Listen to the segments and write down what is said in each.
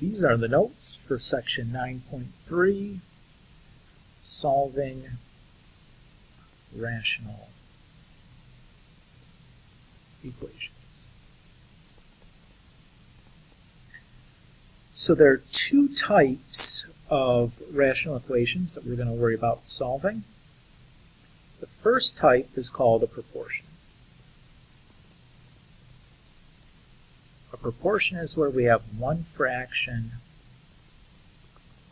These are the notes for section 9.3, solving rational equations. So there are two types of rational equations that we're going to worry about solving. The first type is called a proportion. A proportion is where we have one fraction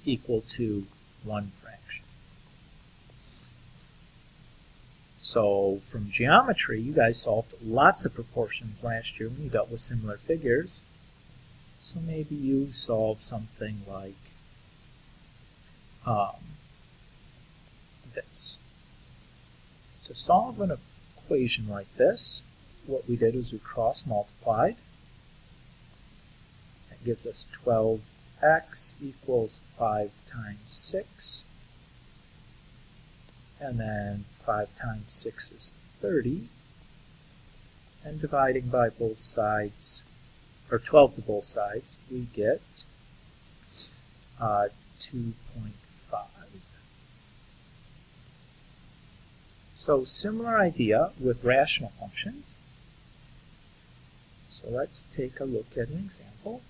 equal to one fraction. So from geometry, you guys solved lots of proportions last year when you dealt with similar figures. So maybe you solve something like this. To solve an equation like this, what we did is we cross-multiplied. That gives us 12x equals 5 times 6. And then 5 times 6 is 30. And dividing by both sides, or 12 to both sides, we get 2.5. So similar idea with rational functions. So let's take a look at an example.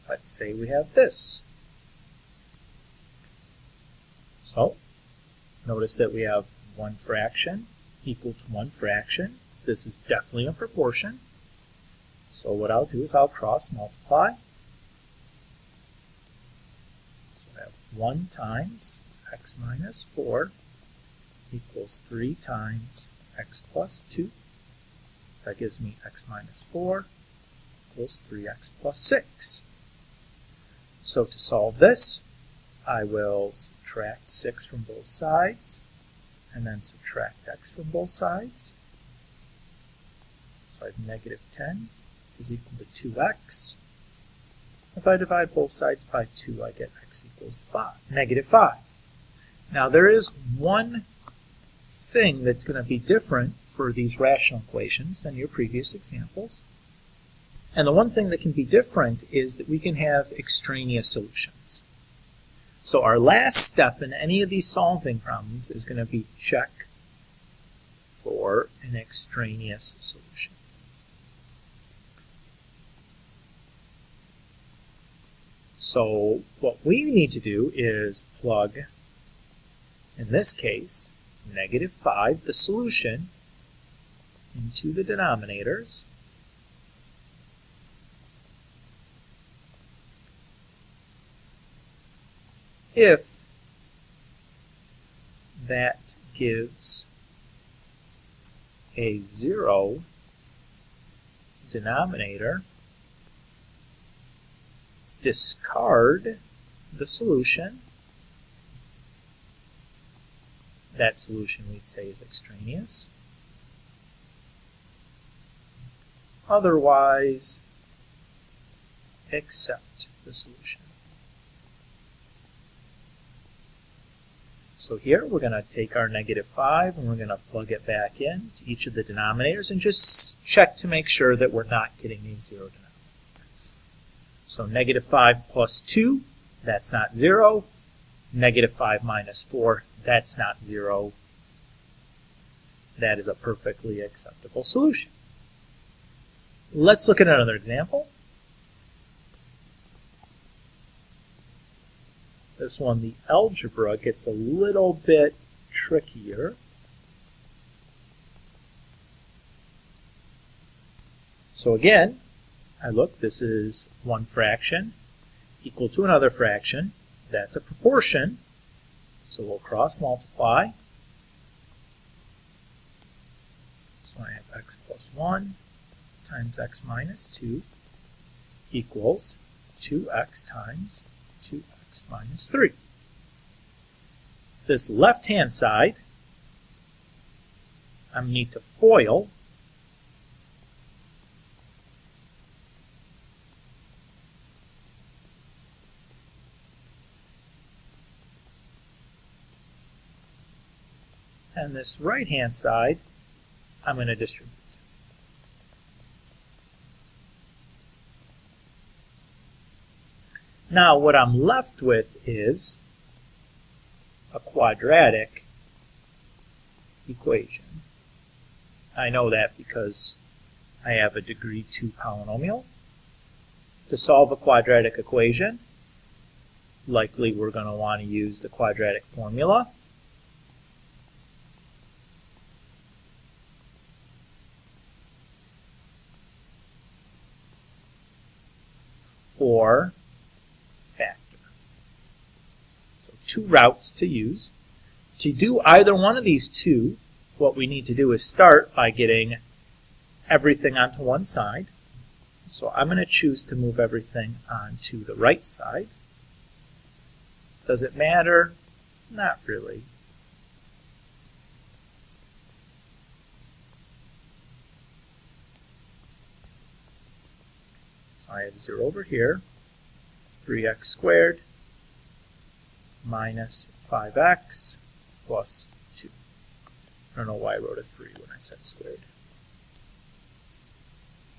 Let's say we have this. So notice that we have one fraction equal to one fraction. This is definitely a proportion. So what I'll do is I'll cross multiply. So I have 1 times x minus 4 equals 3 times x plus 2. So that gives me x minus 4 equals 3x plus 6. So to solve this, I will subtract 6 from both sides, and then subtract x from both sides. So I have negative 10 is equal to 2x. If I divide both sides by 2, I get x equals negative 5. Now there is one thing that's going to be different for these rational equations than your previous examples. And the one thing that can be different is that we can have extraneous solutions. So our last step in any of these solving problems is going to be check for an extraneous solution. So what we need to do is plug, in this case, negative 5, the solution, into the denominators. If that gives a 0 denominator, discard the solution. That solution we'd say is extraneous. Otherwise, accept the solution. So here we're going to take our negative 5 and we're going to plug it back in to each of the denominators and just check to make sure that we're not getting a 0 denominator. So negative 5 plus 2, that's not 0. Negative 5 minus 4, that's not 0. That is a perfectly acceptable solution. Let's look at another example. This one, the algebra gets a little bit trickier. So again, I look, this is one fraction equal to another fraction. That's a proportion. So we'll cross multiply. So I have x plus 1 times x minus 2 equals 2x times 2x minus 3. This left-hand side, I'm going to need to FOIL. And this right-hand side, I'm going to distribute. Now what I'm left with is a quadratic equation. I know that because I have a degree 2 polynomial. To solve a quadratic equation, likely we're going to want to use the quadratic formula. Or factor. So two routes to use. To do either one of these two, what we need to do is start by getting everything onto one side. So I'm going to choose to move everything onto the right side. Does it matter? Not really. So I have 0 over here, 3x squared minus 5x plus 2. I don't know why I wrote a 3 when I said squared.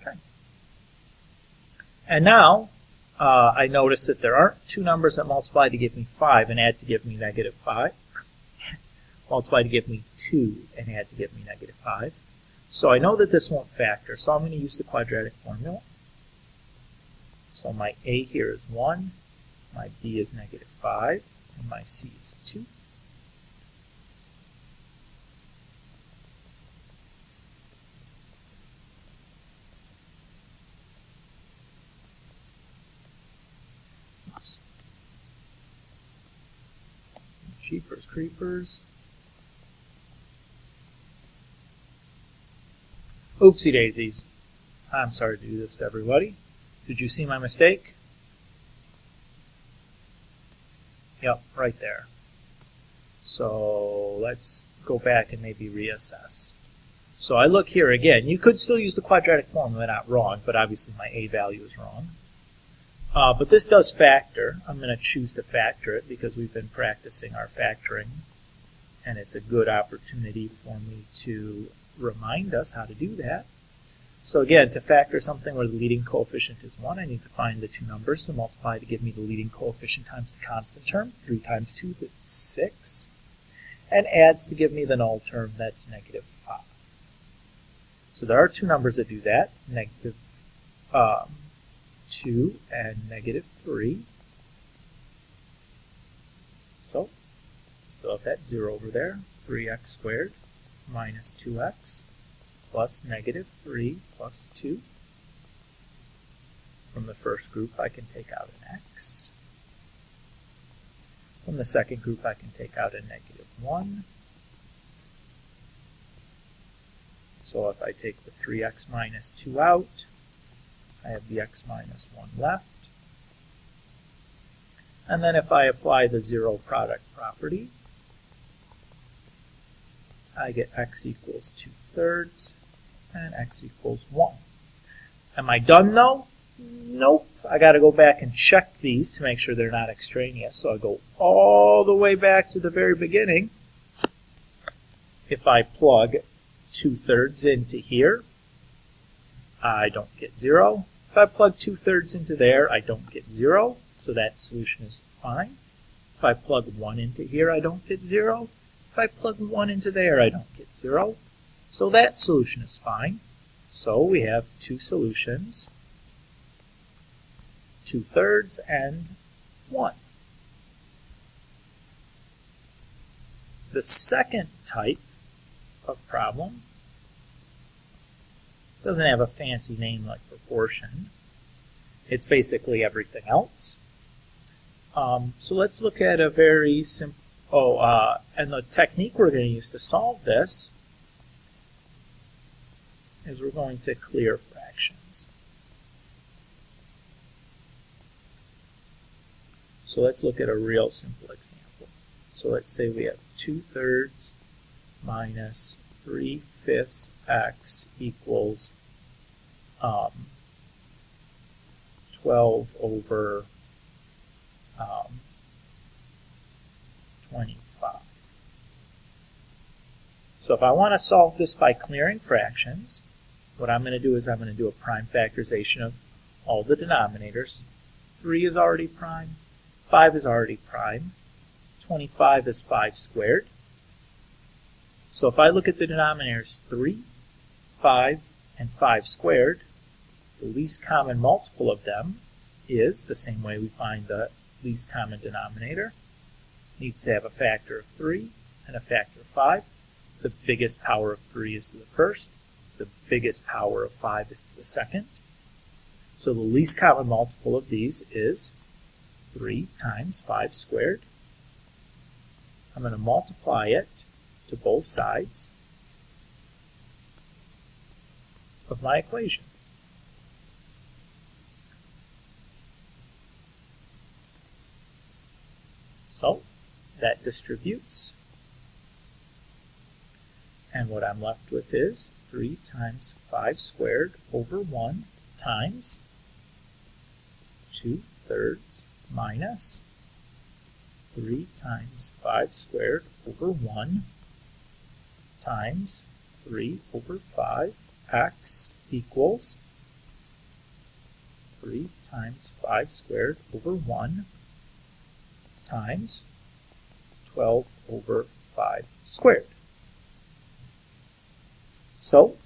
Okay. And now I notice that there aren't two numbers that multiply to give me 5 and add to give me negative 5. Multiply to give me 2 and add to give me negative 5. So I know that this won't factor, so I'm going to use the quadratic formula. So my a here is 1, my b is negative 5, and my c is 2. Oops. Jeepers creepers. Oopsie daisies. I'm sorry to do this to everybody. Did you see my mistake? Yep, right there. So let's go back and maybe reassess. So I look here again. You could still use the quadratic formula, not wrong, but obviously my a value is wrong. But this does factor. I'm going to choose to factor it because we've been practicing our factoring, and it's a good opportunity for me to remind us how to do that. So again, to factor something where the leading coefficient is 1, I need to find the two numbers to multiply to give me the leading coefficient times the constant term. 3 times 2 is 6. And adds to give me the null term, that's negative 5. So there are two numbers that do that, negative 2 and negative 3. So still have that 0 over there, 3x squared minus 2x. Plus negative 3 plus 2. From the first group, I can take out an x. From the second group, I can take out a negative 1. So if I take the 3x minus 2 out, I have the x minus 1 left. And then if I apply the zero product property, I get x equals 2/3 and x equals 1. Am I done though? Nope. I got to go back and check these to make sure they're not extraneous. So I go all the way back to the very beginning. If I plug 2/3 into here, I don't get 0. If I plug 2/3 into there, I don't get 0. So that solution is fine. If I plug 1 into here, I don't get 0. If I plug 1 into there, I don't get 0. So that solution is fine. So we have two solutions, 2/3 and 1. The second type of problem doesn't have a fancy name like proportion. It's basically everything else. So let's look at a very simple, and the technique we're going to use to solve this is we're going to clear fractions. So let's look at a real simple example. So let's say we have 2/3 minus 3/5 x equals 12 over 25. So if I want to solve this by clearing fractions, what I'm going to do is I'm going to do a prime factorization of all the denominators. 3 is already prime, 5 is already prime, 25 is 5 squared. So if I look at the denominators 3, 5, and 5 squared, the least common multiple of them is, the same way we find the least common denominator, needs to have a factor of 3 and a factor of 5. The biggest power of 3 is to the first. The biggest power of 5 is to the second. So the least common multiple of these is 3 times 5 squared. I'm going to multiply it to both sides of my equation. So that distributes. And what I'm left with is 3 times 5 squared over 1 times 2/3 minus 3 times 5 squared over 1 times 3 over 5x equals 3 times 5 squared over 1 times 12 over 5 squared. So,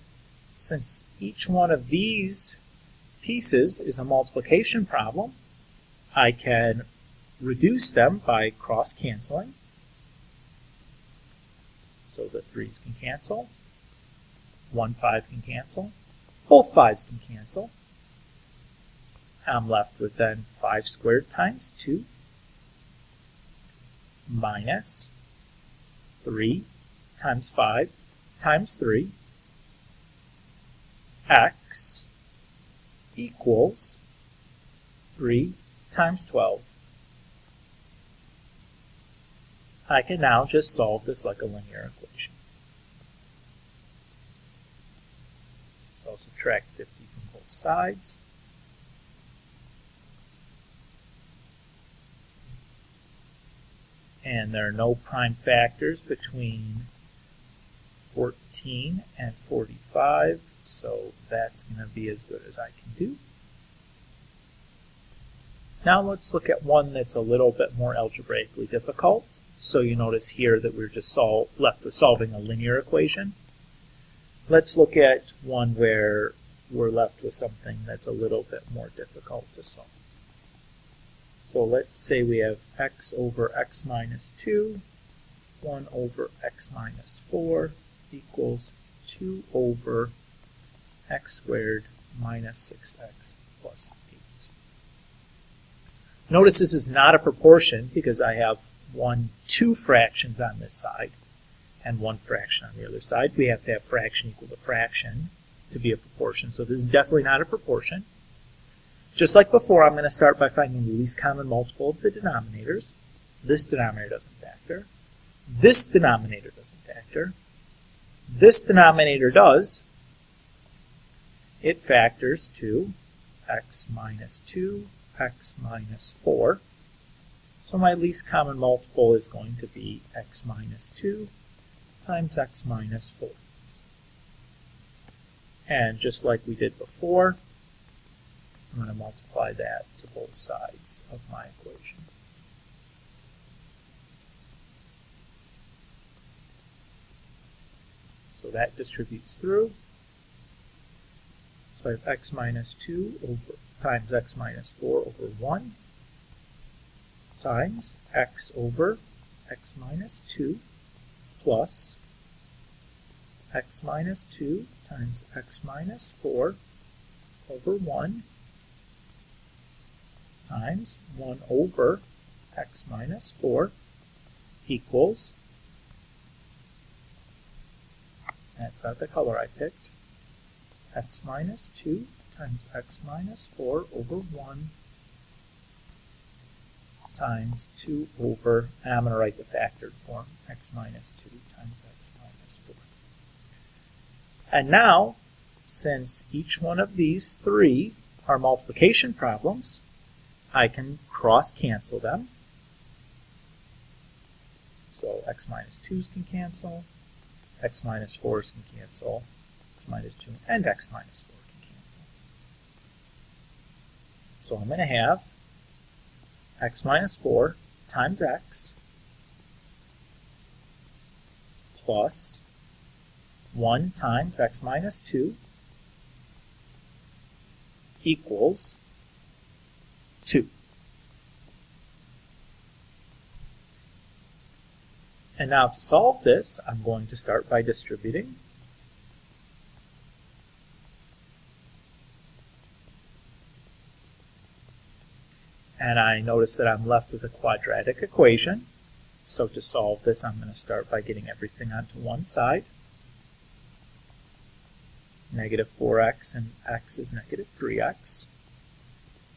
since each one of these pieces is a multiplication problem, I can reduce them by cross-canceling. So the 3's can cancel, 1 5 can cancel, both 5's can cancel. I'm left with then 5 squared times 2 minus 3 times 5 times 3 x equals 3 times 12. I can now just solve this like a linear equation. So I'll subtract 50 from both sides. And there are no prime factors between 14 and 45, so that's going to be as good as I can do. Now let's look at one that's a little bit more algebraically difficult. So you notice here that we're just left with solving a linear equation. Let's look at one where we're left with something that's a little bit more difficult to solve. So let's say we have x over x minus 2, 1 over x minus 4 equals 2 over x squared minus 6x plus 8. Notice this is not a proportion because I have 2 fractions on this side and 1 fraction on the other side. We have to have fraction equal to fraction to be a proportion, so this is definitely not a proportion. Just like before, I'm going to start by finding the least common multiple of the denominators. This denominator doesn't factor. This denominator doesn't factor. This denominator does. It factors to x minus 2, x minus 4. So my least common multiple is going to be x minus 2 times x minus 4. And just like we did before, I'm going to multiply that to both sides of my equation. So that distributes through. So I have x minus 2 times x minus 4 over 1 times x over x minus 2 plus x minus 2 times x minus 4 over 1 times 1 over x minus 4 equals, that's not the color I picked, x minus 2 times x minus 4 over 1 times 2 over, and I'm going to write the factored form, x minus 2 times x minus 4. And now, since each one of these 3 are multiplication problems, I can cross-cancel them. So x minus 2's can cancel, X minus 4's can cancel. X minus 2 and X minus 4 can cancel. So I'm going to have X minus 4 times X plus 1 times X minus 2 equals 2. And now to solve this, I'm going to start by distributing. And I notice that I'm left with a quadratic equation. So to solve this, I'm going to start by getting everything onto one side. Negative 4x and x is negative 3x.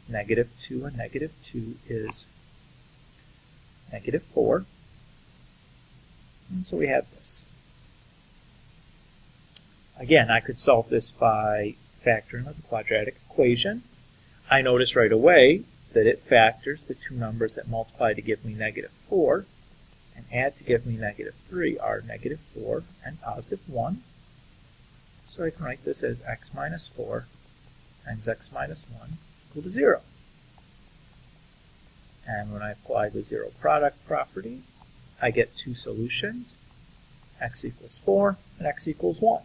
Negative 2 and negative 2 is negative 4. And so we have this. Again, I could solve this by factoring of the quadratic equation. I notice right away that it factors the two numbers that multiply to give me negative 4 and add to give me negative 3 are negative 4 and positive 1. So I can write this as x minus 4 times x minus 1 equal to 0. And when I apply the zero product property, I get two solutions, x equals 4 and x equals 1.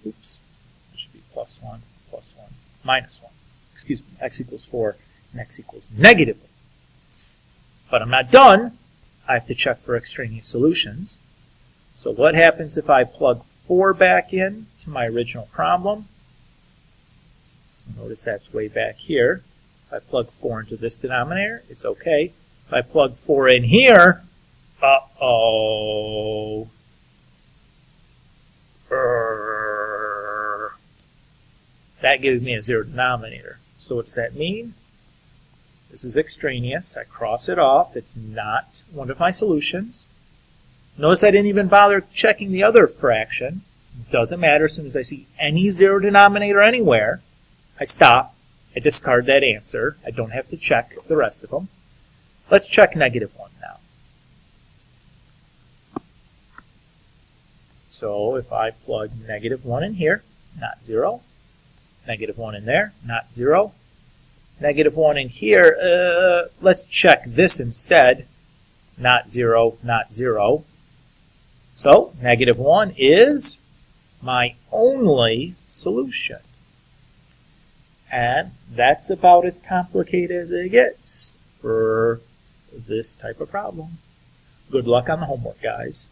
Oops, it should be plus 1, minus 1. Excuse me, x equals 4 and x equals negative 1. But I'm not done. I have to check for extraneous solutions. So what happens if I plug 4 back in to my original problem? So notice that's way back here. If I plug 4 into this denominator, it's okay. If I plug 4 in here, uh-oh. That gives me a 0 denominator. So what does that mean? This is extraneous. I cross it off. It's not one of my solutions. Notice I didn't even bother checking the other fraction. It doesn't matter. As soon as I see any 0 denominator anywhere, I stop. I discard that answer. I don't have to check the rest of them. Let's check negative 1 now. So if I plug negative 1 in here, not 0. Negative 1 in there, not 0. Negative 1 in here, let's check this instead. Not 0, not 0. So negative 1 is my only solution. And that's about as complicated as it gets for this type of problem. Good luck on the homework, guys.